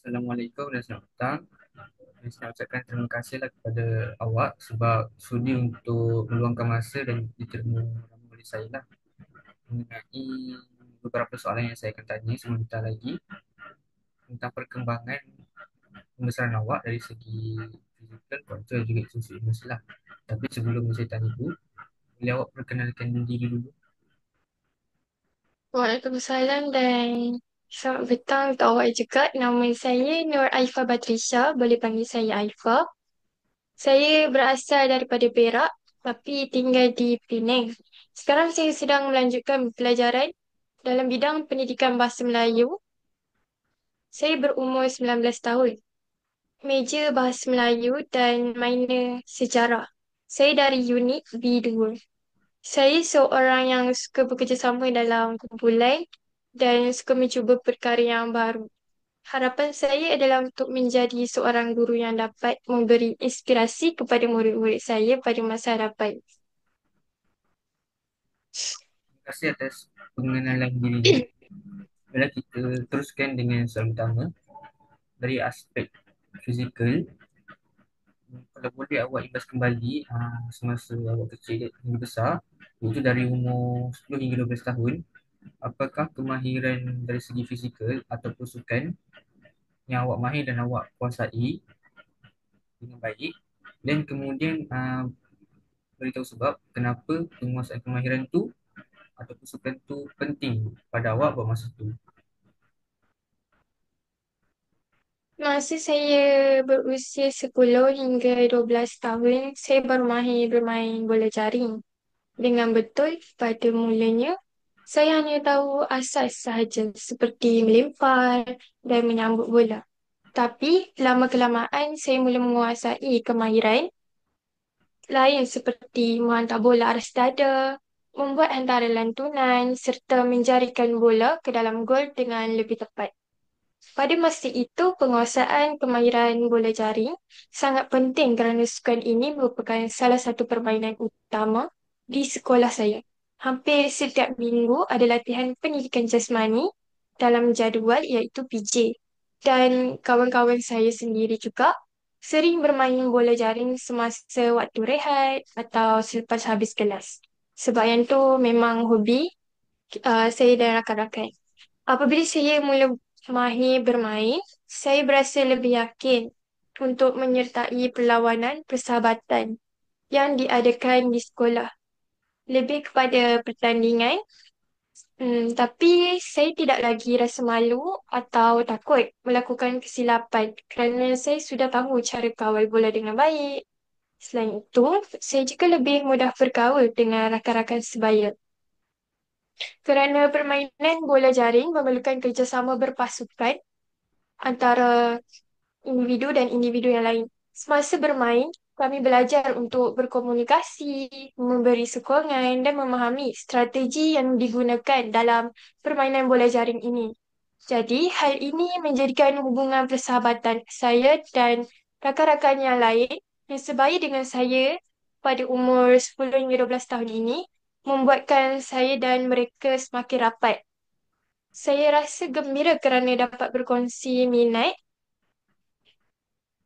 Assalamualaikum dan selamat petang. Saya nak ucapkan terima kasihlah kepada awak sebab sudi untuk meluangkan masa dan diterima oleh saya lah mengenai beberapa soalan yang saya akan tanya sebentar lagi tentang perkembangan pembesaran awak dari segi fizikal, kontra dan juga sisi emosi lah. Tapi sebelum saya tanya itu, boleh awak perkenalkan diri dulu? Waalaikumsalam dan selamat petang untuk awak juga. Nama saya Nur Aifa Batrisha. Boleh panggil saya Aifa. Saya berasal daripada Perak tapi tinggal di Penang. Sekarang saya sedang melanjutkan pelajaran dalam bidang pendidikan Bahasa Melayu. Saya berumur 19 tahun. Major Bahasa Melayu dan minor Sejarah. Saya dari unit B2. Saya seorang yang suka bekerjasama dalam kumpulan dan suka mencuba perkara yang baru. Harapan saya adalah untuk menjadi seorang guru yang dapat memberi inspirasi kepada murid-murid saya pada masa hadapan. Terima kasih atas pengenalan dirinya. Bila kita teruskan dengan soalan pertama dari aspek fizikal. Kalau boleh awak imbas kembali semasa awak kecil hingga besar, iaitu dari umur 10 hingga 12 tahun, apakah kemahiran dari segi fizikal ataupun sukan yang awak mahir dan awak kuasai dengan baik, dan kemudian beritahu sebab kenapa penguasaan kemahiran tu ataupun sukan tu penting pada awak buat masa tu. Masa saya berusia 10 hingga 12 tahun, saya baru mahir bermain bola jaring. Dengan betul, pada mulanya, saya hanya tahu asas sahaja seperti melempar dan menyambut bola. Tapi lama-kelamaan saya mula menguasai kemahiran lain seperti menghantar bola aras dada, membuat hantaran lantunan serta menjarikan bola ke dalam gol dengan lebih tepat. Pada masa itu, penguasaan kemahiran bola jaring sangat penting kerana sukan ini merupakan salah satu permainan utama di sekolah saya. Hampir setiap minggu ada latihan pendidikan jasmani dalam jadual iaitu PJ. Dan kawan-kawan saya sendiri juga sering bermain bola jaring semasa waktu rehat atau selepas habis kelas. Sebab yang tu memang hobi saya dan rakan-rakan. Apabila saya mula mahir bermain, saya berasa lebih yakin untuk menyertai perlawanan persahabatan yang diadakan di sekolah. Lebih kepada pertandingan, tapi saya tidak lagi rasa malu atau takut melakukan kesilapan kerana saya sudah tahu cara kawal bola dengan baik. Selain itu, saya juga lebih mudah bergaul dengan rakan-rakan sebaya kerana permainan bola jaring memerlukan kerjasama berpasukan antara individu dan individu yang lain. Semasa bermain, kami belajar untuk berkomunikasi, memberi sokongan dan memahami strategi yang digunakan dalam permainan bola jaring ini. Jadi, hal ini menjadikan hubungan persahabatan saya dan rakan-rakan yang lain yang sebaya dengan saya pada umur 10 hingga 12 tahun ini membuatkan saya dan mereka semakin rapat. Saya rasa gembira kerana dapat berkongsi minat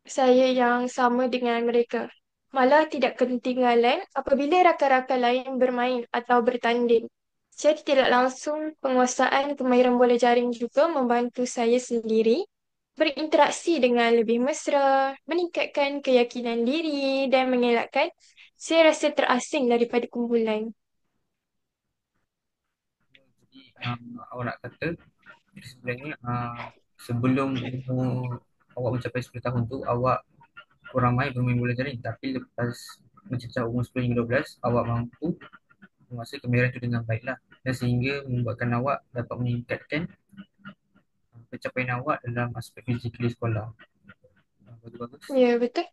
saya yang sama dengan mereka. Malah tidak ketinggalan apabila rakan-rakan lain bermain atau bertanding. Jadi tidak langsung penguasaan kemahiran bola jaring juga membantu saya sendiri berinteraksi dengan lebih mesra, meningkatkan keyakinan diri dan mengelakkan saya rasa terasing daripada kumpulan. Jadi awak nak kata jadi sebenarnya sebelum umur awak mencapai 10 tahun tu awak kurang main bermain bola jaring, tapi lepas mencecah umur 10 hingga 12 awak mampu menguasai kemahiran itu dengan baiklah, dan sehingga membuatkan awak dapat meningkatkan pencapaian awak dalam aspek fizikal di sekolah. Bagus-bagus. Ya, betul.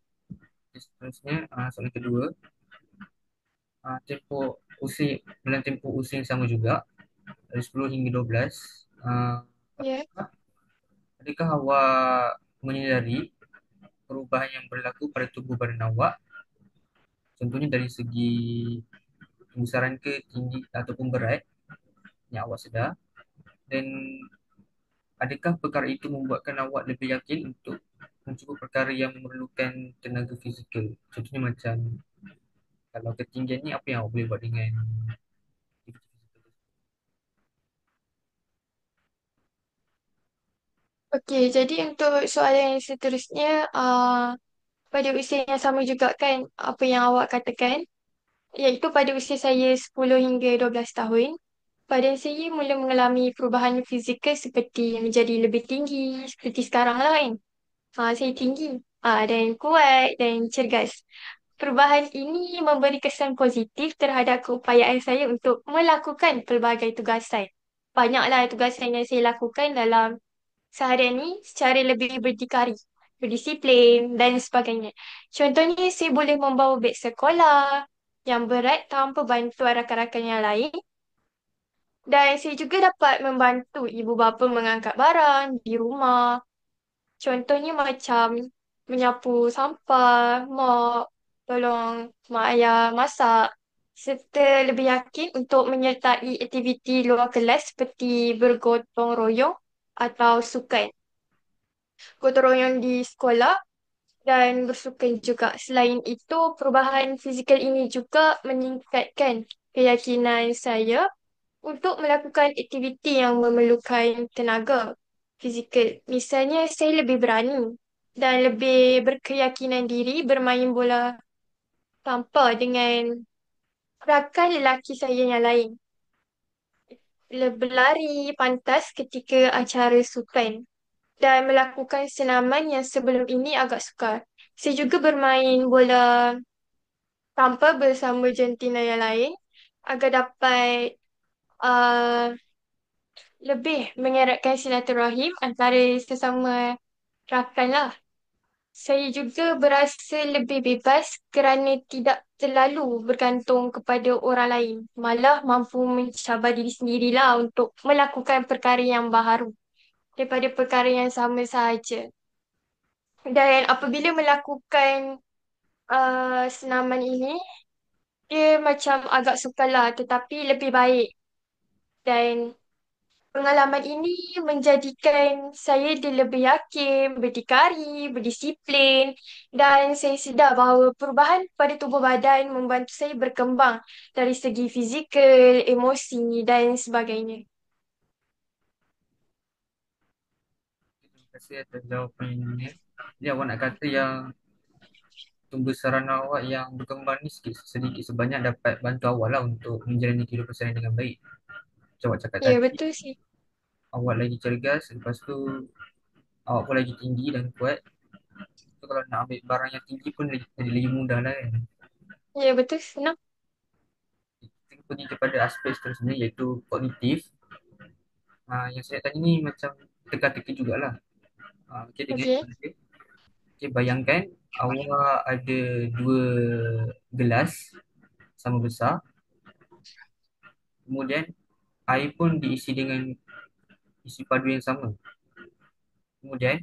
Seterusnya soalan kedua, tempoh usia dalam tempoh usia yang sama juga dari 10 hingga 12, Ya, adakah awak menyedari perubahan yang berlaku pada tubuh badan awak, contohnya dari segi pembesaran ke tinggi ataupun berat yang awak sedar, dan Adakah perkara itu membuatkan awak lebih yakin untuk mencuba perkara yang memerlukan tenaga fizikal? Contohnya macam kalau ketinggian ni apa yang awak boleh buat dengan aktiviti fizikal? Okey, jadi untuk soalan yang seterusnya, pada usia yang sama juga kan apa yang awak katakan, iaitu pada usia saya 10 hingga 12 tahun, badan saya mula mengalami perubahan fizikal seperti menjadi lebih tinggi, seperti sekarang lah kan. Saya tinggi, dan kuat dan cergas. Perubahan ini memberi kesan positif terhadap keupayaan saya untuk melakukan pelbagai tugasan. Banyaklah tugasan yang saya lakukan dalam seharian ni secara lebih berdikari, berdisiplin dan sebagainya. Contohnya, saya boleh membawa beg sekolah yang berat tanpa bantu rakan-rakan yang lain, dan saya juga dapat membantu ibu bapa mengangkat barang di rumah. Contohnya macam menyapu sampah, mop, tolong mak ayah masak, serta lebih yakin untuk menyertai aktiviti luar kelas seperti bergotong royong atau sukan. Gotong royong di sekolah dan bersukan juga. Selain itu, perubahan fizikal ini juga meningkatkan keyakinan saya untuk melakukan aktiviti yang memerlukan tenaga fizikal. Misalnya, saya lebih berani dan lebih berkeyakinan diri bermain bola tanpa dengan rakan lelaki saya yang lain. Berlari pantas ketika acara sukan dan melakukan senaman yang sebelum ini agak sukar. Saya juga bermain bola tanpa bersama jantina yang lain agar dapat uh, lebih mengeratkan silaturahim antara sesama rakan lah. Saya juga berasa lebih bebas kerana tidak terlalu bergantung kepada orang lain. Malah mampu mencabar diri sendirilah untuk melakukan perkara yang baharu daripada perkara yang sama sahaja. Dan apabila melakukan senaman ini, dia macam agak sukar lah tetapi lebih baik. Dan pengalaman ini menjadikan saya dia lebih yakin, berdikari, berdisiplin, dan saya sedar bahawa perubahan pada tubuh badan membantu saya berkembang dari segi fizikal, emosi dan sebagainya. Terima kasih atas jawapan ini. Jadi awak nak kata yang pembesaran awak yang berkembang ni sedikit sebanyak dapat bantu awak lah untuk menjalani kehidupan seharian dengan baik. Macam awak cakap Ya, tadi, betul sih. awak lagi cergas, lepas tu awak pun lagi tinggi dan kuat. So, kalau nak ambil barang yang tinggi pun jadi lebih mudah lah kan. Ya, betul. Senang. Kita pergi kepada aspek seterusnya iaitu kognitif. Yang saya tanya ni macam teka-teki jugalah. Okey, dengan Okey. soalan dia. Okey, bayangkan awak ada dua gelas sama besar. Kemudian air pun diisi dengan isi padu yang sama. Kemudian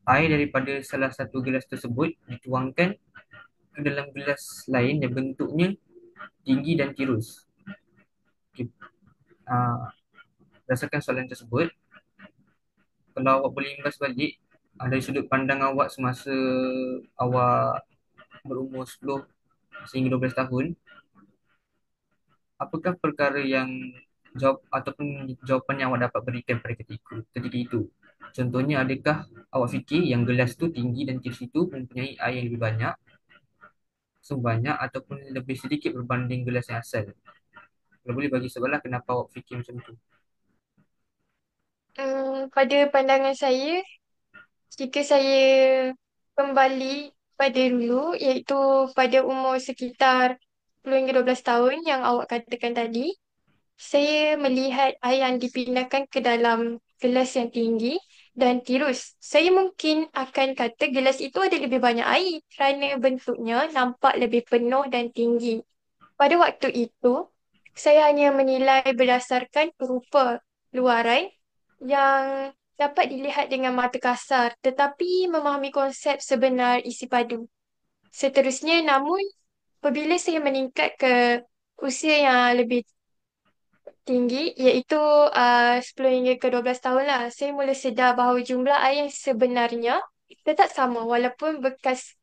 air daripada salah satu gelas tersebut dituangkan ke dalam gelas lain yang bentuknya tinggi dan tirus. Okey, berdasarkan soalan tersebut, kalau awak boleh imbas balik dari sudut pandang awak semasa awak berumur 10 sehingga 12 tahun, apakah perkara yang jawab ataupun jawapan yang awak dapat berikan pada ketika itu? Contohnya, adakah awak fikir yang gelas tu tinggi dan tirus itu mempunyai air yang lebih banyak, sebanyak ataupun lebih sedikit berbanding gelas yang asal? Kalau boleh bagi sebelah kenapa awak fikir macam tu? Pada pandangan saya, jika saya kembali pada dulu, iaitu pada umur sekitar 10 hingga 12 tahun yang awak katakan tadi, saya melihat air yang dipindahkan ke dalam gelas yang tinggi dan tirus. Saya mungkin akan kata gelas itu ada lebih banyak air kerana bentuknya nampak lebih penuh dan tinggi. Pada waktu itu, saya hanya menilai berdasarkan rupa luaran yang dapat dilihat dengan mata kasar, tetapi memahami konsep sebenar isi padu. Seterusnya, namun, apabila saya meningkat ke usia yang lebih tinggi iaitu 10 hingga ke 12 tahun lah. Saya mula sedar bahawa jumlah air yang sebenarnya tetap sama walaupun bekas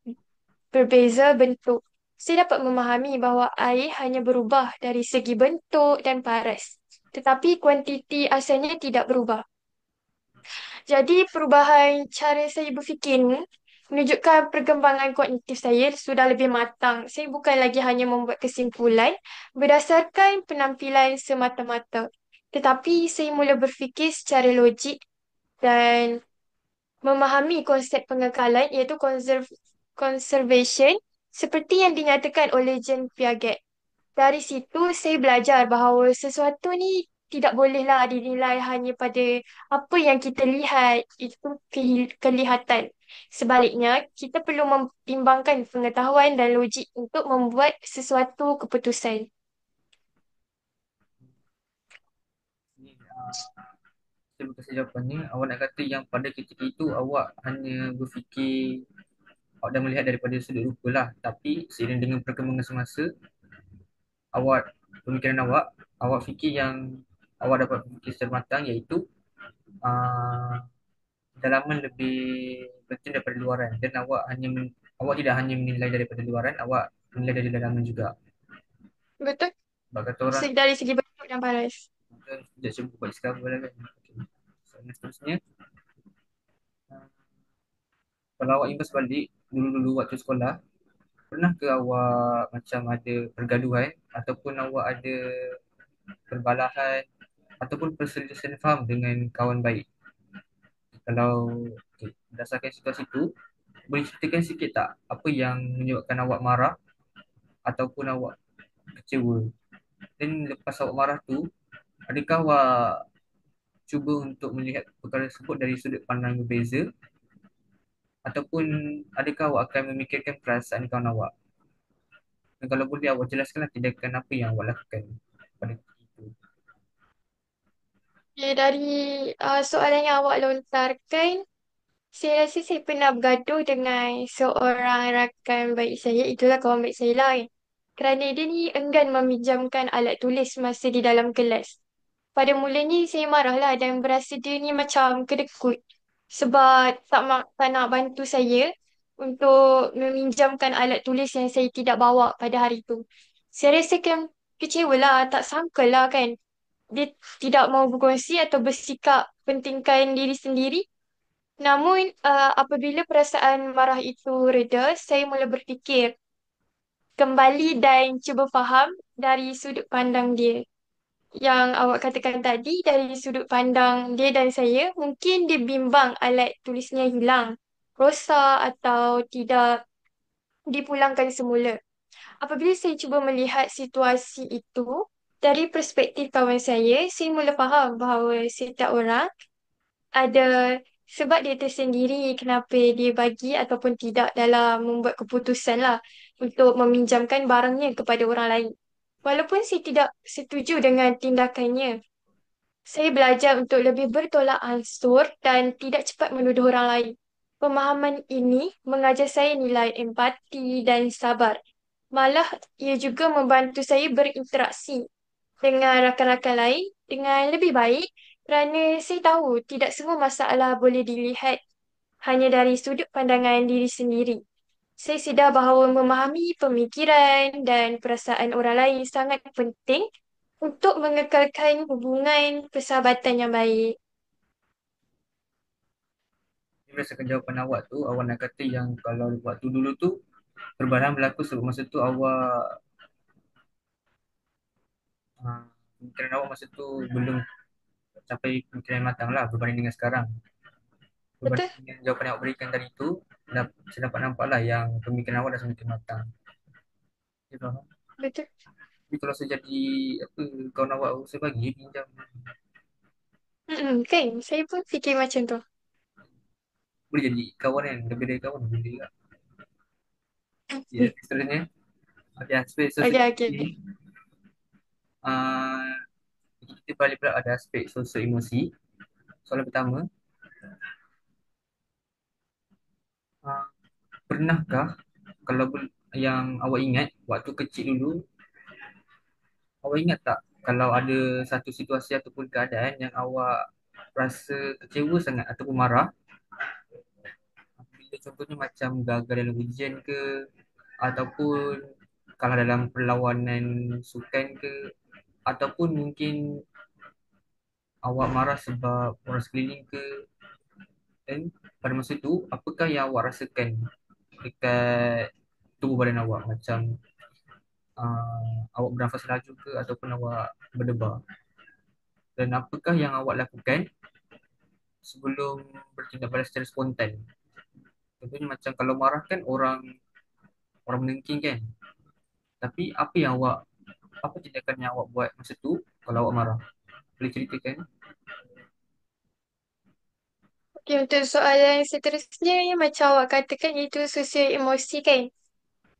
berbeza bentuk. Saya dapat memahami bahawa air hanya berubah dari segi bentuk dan paras. Tetapi kuantiti asalnya tidak berubah. Jadi perubahan cara saya berfikir ni menunjukkan perkembangan kognitif saya sudah lebih matang. Saya bukan lagi hanya membuat kesimpulan berdasarkan penampilan semata-mata. Tetapi saya mula berfikir secara logik dan memahami konsep pengekalan iaitu conservation seperti yang dinyatakan oleh Jean Piaget. Dari situ saya belajar bahawa sesuatu ni tidak bolehlah dinilai hanya pada apa yang kita lihat, itu kelihatan. Sebaliknya, kita perlu mempertimbangkan pengetahuan dan logik untuk membuat sesuatu keputusan. Ini, terima kasih jawapannya. Awak nak kata yang pada ketika itu awak hanya berfikir, awak dah melihat daripada sudut rupa lah. Tapi seiring dengan perkembangan semasa, pemikiran awak fikir yang awak dapat fikir secara matang iaitu uh, dalaman lebih penting daripada luaran dan awak tidak hanya menilai daripada luaran, awak menilai dari dalaman juga. Betul? Sebab kata orang Dari segi bentuk dan paras. kan tidak cuba buat discover lah kan. Okay. Soalan seterusnya, uh, kalau awak imbas balik dulu-dulu waktu sekolah, pernah ke awak macam ada pergaduhan ataupun awak ada perbalahan ataupun perselisihan faham dengan kawan baik? Kalau okay, berdasarkan situasi itu, boleh ceritakan sikit tak apa yang menyebabkan awak marah ataupun awak kecewa? Dan lepas awak marah tu, adakah awak cuba untuk melihat perkara tersebut dari sudut pandang berbeza ataupun adakah awak akan memikirkan perasaan kawan awak? Dan kalau boleh awak jelaskanlah tindakan apa yang awak lakukan pada ketika itu. Okay, dari soalan yang awak lontarkan, saya rasa saya pernah bergaduh dengan seorang rakan baik saya, itulah kawan baik saya lah. Kerana dia ni enggan meminjamkan alat tulis masa di dalam kelas. Pada mulanya saya marahlah dan berasa dia ni macam kedekut sebab tak nak bantu saya untuk meminjamkan alat tulis yang saya tidak bawa pada hari itu. Saya rasakan kecewa lah, tak sangka lah kan. Dia tidak mau berkongsi atau bersikap pentingkan diri sendiri. Namun, apabila perasaan marah itu reda, saya mula berfikir kembali dan cuba faham dari sudut pandang dia. Yang awak katakan tadi, dari sudut pandang dia dan saya, mungkin dia bimbang alat tulisnya hilang, rosak atau tidak dipulangkan semula. Apabila saya cuba melihat situasi itu dari perspektif kawan saya mula faham bahawa setiap orang ada sebab dia tersendiri kenapa dia bagi ataupun tidak dalam membuat keputusan lah untuk meminjamkan barangnya kepada orang lain. Walaupun saya tidak setuju dengan tindakannya, saya belajar untuk lebih bertolak ansur dan tidak cepat menuduh orang lain. Pemahaman ini mengajar saya nilai empati dan sabar. Malah, ia juga membantu saya berinteraksi dengan rakan-rakan lain dengan lebih baik kerana saya tahu tidak semua masalah boleh dilihat hanya dari sudut pandangan diri sendiri. Saya sedar bahawa memahami pemikiran dan perasaan orang lain sangat penting untuk mengekalkan hubungan persahabatan yang baik. Ini berdasarkan jawapan awak tu, awak nak kata yang kalau waktu dulu tu perubahan berlaku sebab masa tu pemikiran awak masa tu belum sampai pemikiran yang matang lah berbanding dengan sekarang. Betul? Berbanding dengan jawapan yang awak berikan tadi tu, saya dapat nampak lah yang pemikiran awak dah semakin matang. Ya, faham? Betul. Tapi kalau saya jadi apa kawan awak, saya bagi pinjam. Kan? Saya pun fikir macam tu. Boleh jadi kawan kan, lebih dari kawan boleh juga. Ya, seterusnya. Okay, aspek Okay, sosial okay, okay. emosi. Uh, kita balik pula ada aspek sosial emosi. Soalan pertama, uh, pernahkah kalau yang awak ingat waktu kecil dulu, awak ingat tak kalau ada satu situasi ataupun keadaan yang awak rasa kecewa sangat ataupun marah, bila contohnya macam gagal dalam ujian ke, ataupun kalah dalam perlawanan sukan ke, ataupun mungkin awak marah sebab orang sekeliling ke, dan pada masa tu apakah yang awak rasakan dekat tubuh badan awak, macam awak bernafas laju ke ataupun awak berdebar, dan apakah yang awak lakukan sebelum bertindak balas secara spontan. Contohnya macam kalau marah kan orang orang menengking kan, tapi apa tindakan yang awak buat masa tu kalau awak marah, boleh ceritakan? Okay, untuk soalan seterusnya yang macam awak katakan itu sosial emosi kan?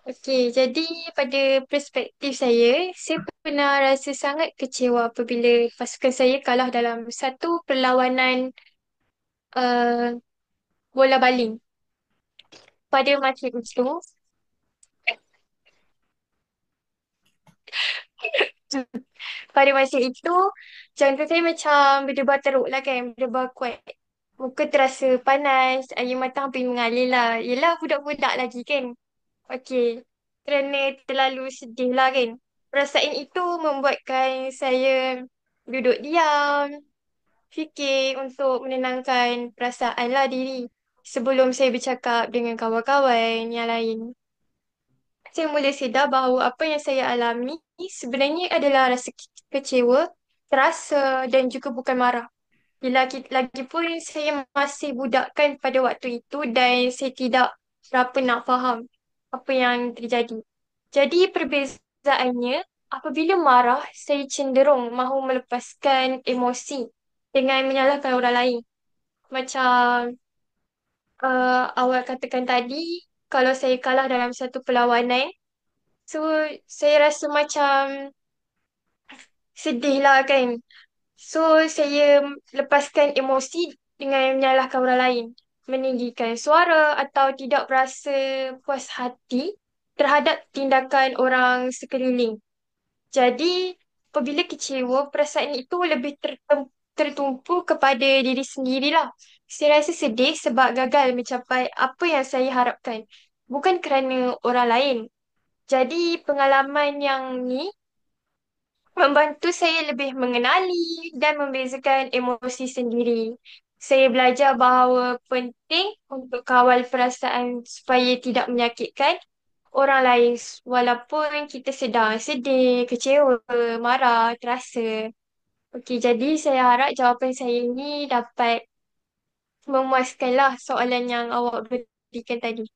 Okey, jadi pada perspektif saya pernah rasa sangat kecewa apabila pasukan saya kalah dalam satu perlawanan uh, bola baling. Pada masa itu, pada masa itu, jantung saya macam berdebar teruk lah kan, berdebar kuat. Muka terasa panas, air mata hampir mengalir lah. Yelah, budak-budak lagi kan. Okey, kerana terlalu sedih lah kan. Perasaan itu membuatkan saya duduk diam, fikir untuk menenangkan perasaan lah diri sebelum saya bercakap dengan kawan-kawan yang lain. Saya mula sedar bahawa apa yang saya alami sebenarnya adalah rasa kecewa, terasa dan juga bukan marah. Lagipun saya masih budak kan pada waktu itu dan saya tidak berapa nak faham apa yang terjadi. Jadi perbezaannya, apabila marah, saya cenderung mahu melepaskan emosi dengan menyalahkan orang lain. Macam awak katakan tadi, kalau saya kalah dalam satu perlawanan, so saya rasa macam sedih lah kan. So, saya lepaskan emosi dengan menyalahkan orang lain, meninggikan suara atau tidak berasa puas hati terhadap tindakan orang sekeliling. Jadi, apabila kecewa, perasaan itu lebih tertumpu kepada diri sendirilah. Saya rasa sedih sebab gagal mencapai apa yang saya harapkan, bukan kerana orang lain. Jadi, pengalaman yang ni membantu saya lebih mengenali dan membezakan emosi sendiri. Saya belajar bahawa penting untuk kawal perasaan supaya tidak menyakitkan orang lain walaupun kita sedang sedih, kecewa, marah, terasa. Okey, jadi saya harap jawapan saya ini dapat memuaskanlah soalan yang awak berikan tadi.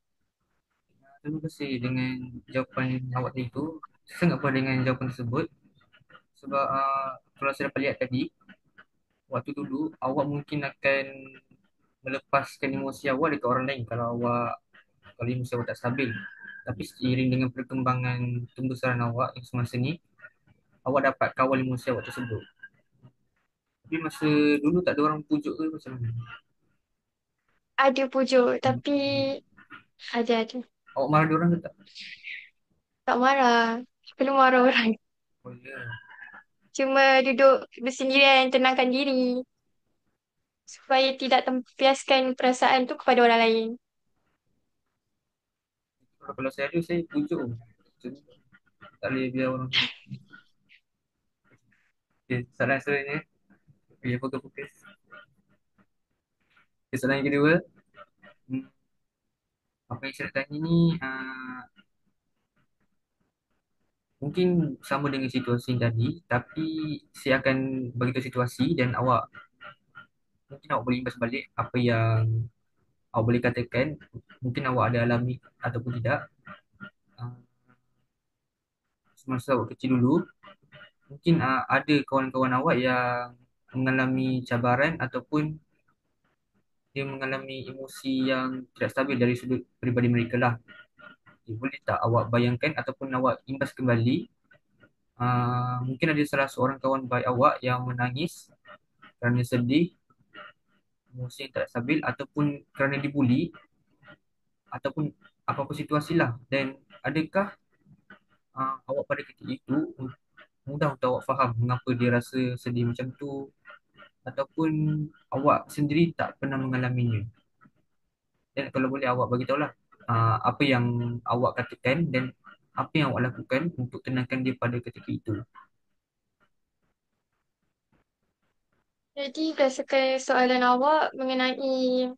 Terima kasih dengan jawapan awak tadi tu. Saya sangat puas dengan jawapan tersebut sebab kalau saya dapat lihat tadi, waktu dulu awak mungkin akan melepaskan emosi awak dekat orang lain kalau emosi awak tak stabil. Tapi seiring dengan perkembangan pembesaran awak yang semasa ni, awak dapat kawal emosi awak tersebut. Tapi masa dulu tak ada orang pujuk ke macam mana? Ada pujuk, tapi ada. Awak marah dia orang ke tak? Tak marah. Belum marah orang. Oh ya. Cuma duduk bersendirian, tenangkan diri supaya tidak tempiaskan perasaan tu kepada orang lain. Kalau saya ada, saya pujuk. Cuma tak boleh biar orang pujuk. Okay, soalan seterusnya. Okay, fokus-fokus. Okay, soalan yang kedua. Hmm, apa yang saya nak tanya ni, mungkin sama dengan situasi yang tadi, tapi saya akan beritahu situasi dan mungkin awak boleh imbas balik apa yang awak boleh katakan, mungkin awak ada alami ataupun tidak. Ah, Semasa awak kecil dulu, mungkin ada kawan-kawan awak yang mengalami cabaran ataupun dia mengalami emosi yang tidak stabil dari sudut peribadi mereka lah. Boleh tak awak bayangkan ataupun awak imbas kembali, mungkin ada salah seorang kawan baik awak yang menangis kerana sedih, emosi yang tak stabil ataupun kerana dibuli ataupun apa-apa situasi lah, dan adakah awak pada ketika itu mudah untuk awak faham mengapa dia rasa sedih macam tu, ataupun awak sendiri tak pernah mengalaminya. Dan kalau boleh awak bagi tahulah apa yang awak katakan dan apa yang awak lakukan untuk tenangkan dia pada ketika itu. Jadi berdasarkan soalan awak mengenai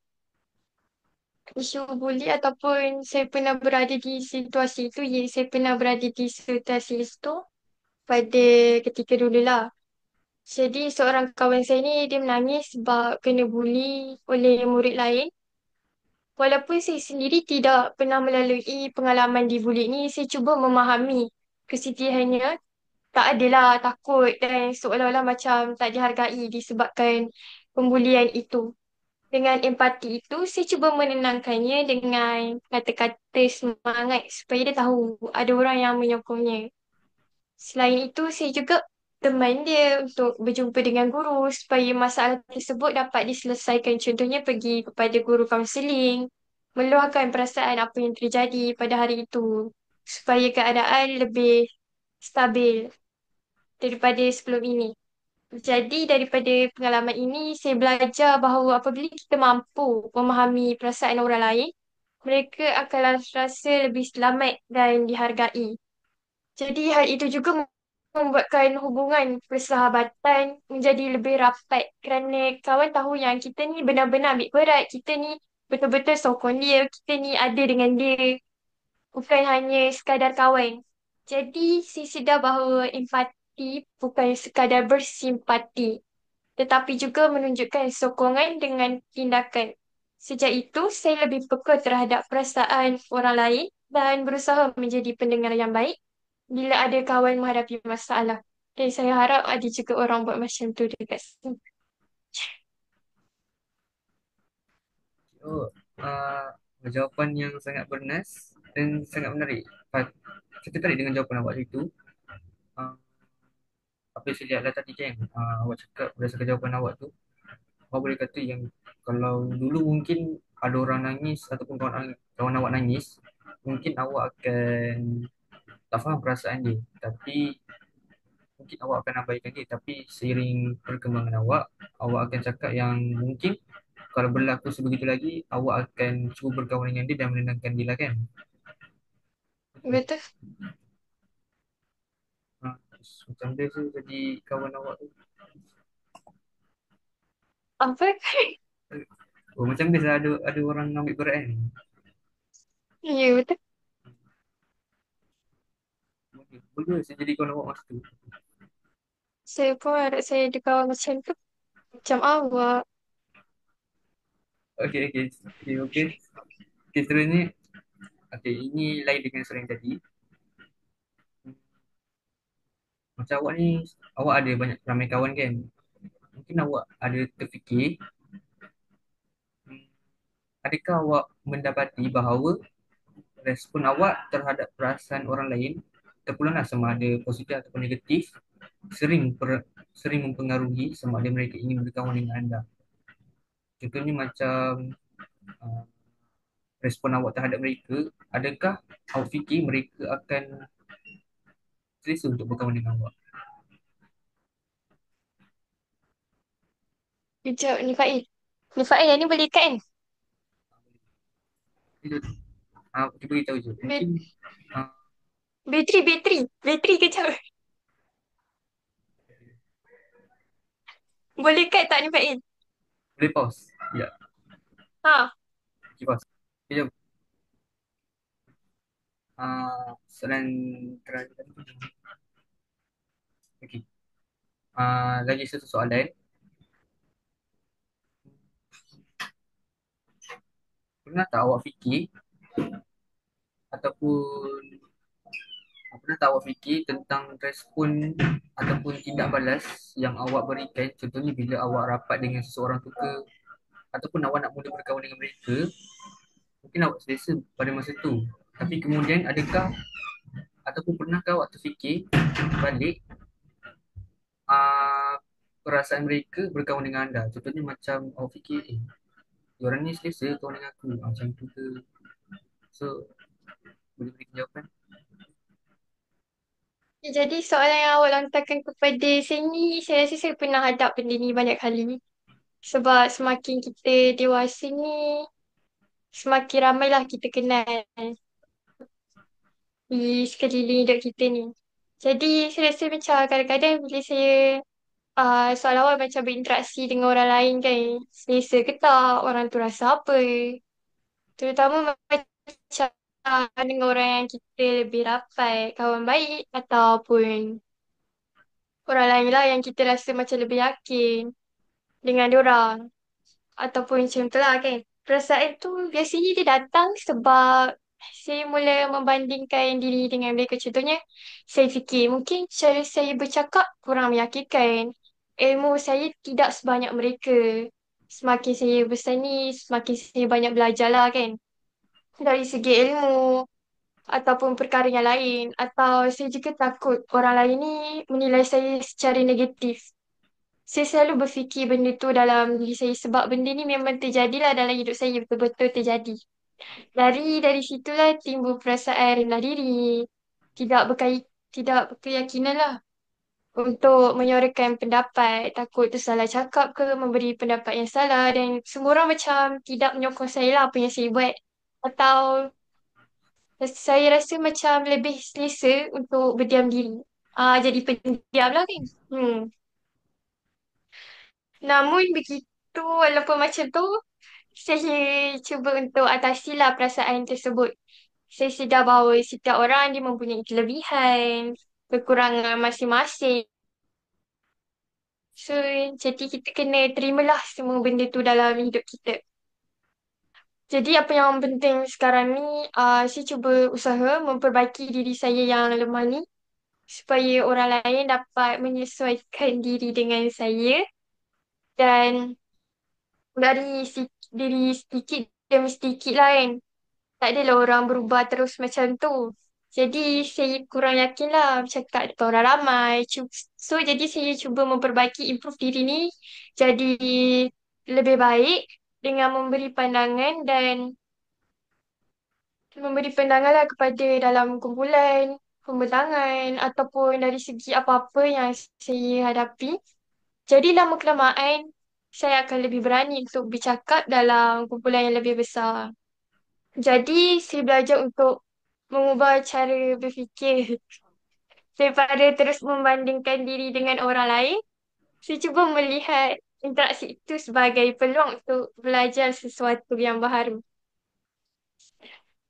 isu buli ataupun saya pernah berada di situasi itu, ya saya pernah berada di situasi itu pada ketika dulu lah. Jadi seorang kawan saya ni dia menangis sebab kena buli oleh murid lain. Walaupun saya sendiri tidak pernah melalui pengalaman dibuli ni, saya cuba memahami kesedihannya. Tak adalah takut dan seolah-olah macam tak dihargai disebabkan pembulian itu. Dengan empati itu, saya cuba menenangkannya dengan kata-kata semangat supaya dia tahu ada orang yang menyokongnya. Selain itu, saya juga teman dia untuk berjumpa dengan guru supaya masalah tersebut dapat diselesaikan. Contohnya pergi kepada guru kaunseling, meluahkan perasaan apa yang terjadi pada hari itu supaya keadaan lebih stabil daripada sebelum ini. Jadi daripada pengalaman ini, saya belajar bahawa apabila kita mampu memahami perasaan orang lain, mereka akan rasa lebih selamat dan dihargai. Jadi hal itu juga membuatkan hubungan persahabatan menjadi lebih rapat kerana kawan tahu yang kita ni benar-benar ambil berat, kita ni betul-betul sokong dia, kita ni ada dengan dia, bukan hanya sekadar kawan. Jadi saya sedar bahawa empati bukan sekadar bersimpati, tetapi juga menunjukkan sokongan dengan tindakan. Sejak itu, saya lebih peka terhadap perasaan orang lain dan berusaha menjadi pendengar yang baik bila ada kawan menghadapi masalah. Dan saya harap ada juga orang buat macam tu dekat sini. Oh, jawapan yang sangat bernas dan sangat menarik. Saya tertarik dengan jawapan awak itu. Uh, Apa yang saya lihat lah tadi kan, awak cakap berdasarkan jawapan awak tu, awak boleh kata yang kalau dulu mungkin ada orang nangis ataupun kawan awak nangis, mungkin awak akan tak faham perasaan dia. Tapi mungkin awak akan abaikan dia. Tapi seiring perkembangan awak akan cakap yang mungkin kalau berlaku sebegitu lagi, awak akan cuba berkawan dengan dia dan menenangkan dia lah kan. Betul. Betul? Terus macam dia tu jadi kawan awak tu. Apa? Oh, macam biasa ada orang ambil berat kan. Ya, betul. Boleh, boleh saya jadi kawan awak masa tu. Saya pun harap saya ada kawan macam tu. Macam awak. Okey, okey. Okey, okey. Okey, seterusnya. Okey, ini lain dengan soalan yang tadi. Macam awak ni, awak ada banyak ramai kawan kan? Mungkin awak ada terfikir, hmm, adakah awak mendapati bahawa respon awak terhadap perasaan orang lain, terpulanglah sama ada positif ataupun negatif, sering mempengaruhi sama ada mereka ingin berkawan dengan anda. Contohnya macam uh, respon awak terhadap mereka, adakah awak fikir mereka akan selesa untuk berkawan dengan awak? Kejap, ni Faiz. Ni Faiz, yang ni boleh ikat kan? Itu, kita beritahu je. Bat- Mungkin uh, bateri kejap. Boleh ikat tak ni Faiz? boleh pause. Ya, Ha, okay, pause. Okay, jom. Soalan terakhir tadi. Okey. Lagi satu soalan. Pernah tak awak fikir ataupun pernah tak awak fikir tentang respon ataupun tindak balas yang awak berikan, contohnya bila awak rapat dengan seseorang tu ke, ataupun awak nak mula berkawan dengan mereka, mungkin awak selesa pada masa tu. Tapi kemudian adakah ataupun pernahkah awak terfikir balik uh, perasaan mereka berkawan dengan anda? Contohnya macam awak fikir, orang ni selesa kawan dengan aku, macam tu ke? So, boleh beri jawapan? Jadi soalan yang awak lontarkan kepada saya ni, saya rasa saya pernah hadap benda ni banyak kali. Sebab semakin kita dewasa ni, semakin ramailah kita kenal di sekeliling hidup kita ni. Jadi saya rasa macam kadang-kadang bila saya seolah-olah macam berinteraksi dengan orang lain kan, selesa ke tak, orang tu rasa apa. Terutama macam dengan orang yang kita lebih rapat, kawan baik ataupun orang lain lah yang kita rasa macam lebih yakin dengan diorang. Ataupun macam tu lah kan. Perasaan tu biasanya dia datang sebab saya mula membandingkan diri dengan mereka. Contohnya, saya fikir mungkin cara saya bercakap kurang meyakinkan. Ilmu saya tidak sebanyak mereka. Semakin saya besar ni, semakin saya banyak belajar lah kan. Dari segi ilmu ataupun perkara yang lain. Atau saya juga takut orang lain ni menilai saya secara negatif. Saya selalu berfikir benda tu dalam diri saya sebab benda ni memang terjadilah dalam hidup saya betul-betul terjadi. Dari situlah timbul perasaan rendah diri, tidak berkait, tidak berkeyakinan lah untuk menyuarakan pendapat, takut tersalah cakap ke, memberi pendapat yang salah dan semua orang macam tidak menyokong saya lah apa yang saya buat. Atau saya rasa macam lebih selesa untuk berdiam diri. Jadi pendiam lah kan. Hmm. Namun begitu, walaupun macam tu, saya cuba untuk atasilah perasaan tersebut. Saya sedar bahawa setiap orang dia mempunyai kelebihan, kekurangan masing-masing. So, jadi kita kena terimalah semua benda tu dalam hidup kita. Jadi apa yang penting sekarang ni, saya cuba usaha memperbaiki diri saya yang lemah ni supaya orang lain dapat menyesuaikan diri dengan saya dan diri sedikit demi sedikit lah kan. Tak adalah orang berubah terus macam tu. Jadi saya kurang yakin lah bercakap depan orang ramai. So jadi saya cuba memperbaiki, improve diri ni jadi lebih baik dengan memberi pandangan lah kepada dalam kumpulan, pembentangan ataupun dari segi apa-apa yang saya hadapi. Jadi lama kelamaan saya akan lebih berani untuk bercakap dalam kumpulan yang lebih besar. Jadi saya belajar untuk mengubah cara berfikir daripada terus membandingkan diri dengan orang lain. Saya cuba melihat interaksi itu sebagai peluang untuk belajar sesuatu yang baharu.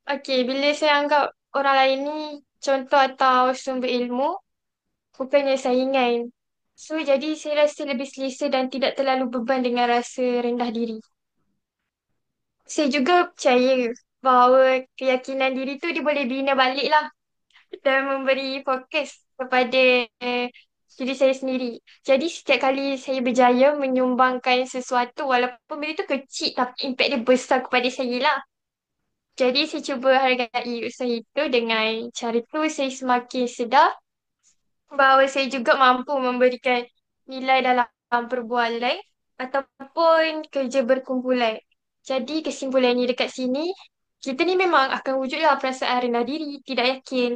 Okey, bila saya anggap orang lain ni contoh atau sumber ilmu, bukannya saingan. So, jadi saya rasa lebih selesa dan tidak terlalu beban dengan rasa rendah diri. Saya juga percaya bahawa keyakinan diri tu dia boleh bina balik lah dan memberi fokus kepada diri saya sendiri. Jadi setiap kali saya berjaya menyumbangkan sesuatu walaupun benda tu kecil tapi impact dia besar kepada saya lah. Jadi saya cuba hargai usaha itu dengan cara tu saya semakin sedar bahawa saya juga mampu memberikan nilai dalam perbualan ataupun kerja berkumpulan. Jadi kesimpulannya dekat sini, kita ni memang akan wujudlah perasaan rendah diri, tidak yakin,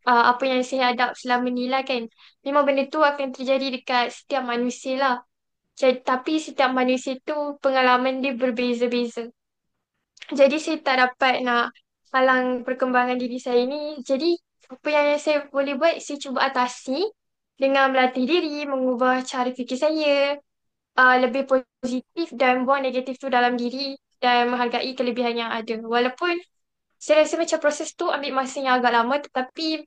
apa yang saya hadap selama ni lah kan. Memang benda tu akan terjadi dekat setiap manusia lah. Tapi setiap manusia tu pengalaman dia berbeza-beza. Jadi saya tak dapat nak halang perkembangan diri saya ni. Jadi apa yang saya boleh buat, saya cuba atasi dengan melatih diri, mengubah cara fikir saya, lebih positif dan buang negatif tu dalam diri dan menghargai kelebihan yang ada. Walaupun saya rasa macam proses tu ambil masa yang agak lama tetapi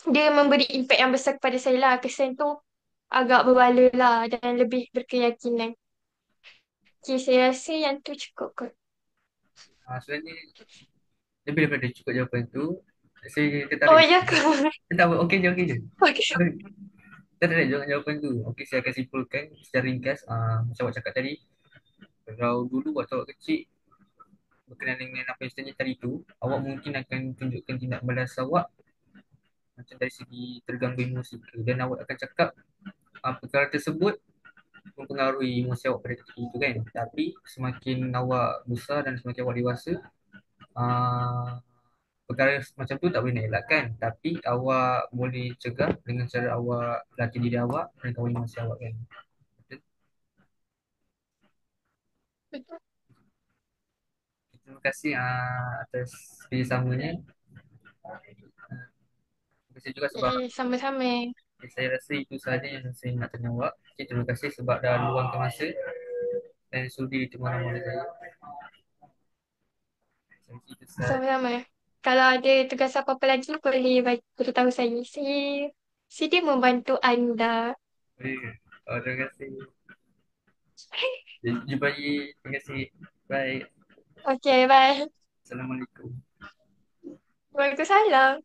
dia memberi impak yang besar kepada saya lah. Kesan tu agak berbala lah dan lebih berkeyakinan. Okay, saya rasa yang tu cukup kot. Sebenarnya lebih daripada cukup jawapan tu, saya Oh, tertarik. ya ke? Tak apa, okey je, okey je. Okay. Tertarik dengan jawapan tu. Okey, saya akan simpulkan secara ringkas. Macam awak cakap tadi, kalau dulu waktu awak kecil berkenaan dengan apa yang sebenarnya tadi tu, awak mungkin akan tunjukkan tindak balas awak macam dari segi terganggu emosi ke. Dan awak akan cakap perkara tersebut mempengaruhi emosi awak pada ketika itu kan. Tapi semakin awak besar dan semakin awak dewasa, uh, perkara macam tu tak boleh nak elakkan, tapi awak boleh cegah dengan cara awak latih diri awak dan kawan masa awak kan. Betul? Betul. Terima kasih atas kerjasamanya. Terima kasih juga sebab Sama-sama. saya rasa itu sahaja yang saya nak tanya awak. Okay, terima kasih sebab dah luangkan masa dan sudi temui oleh saya. Sampai situ Ustaz. Sama-sama. Kalau ada tugas apa-apa lagi, boleh beritahu saya. Saya sedia membantu anda. Baik. Terima kasih. Jumpa lagi. Terima kasih. Bye. Okay, bye. Assalamualaikum. Waalaikumsalam.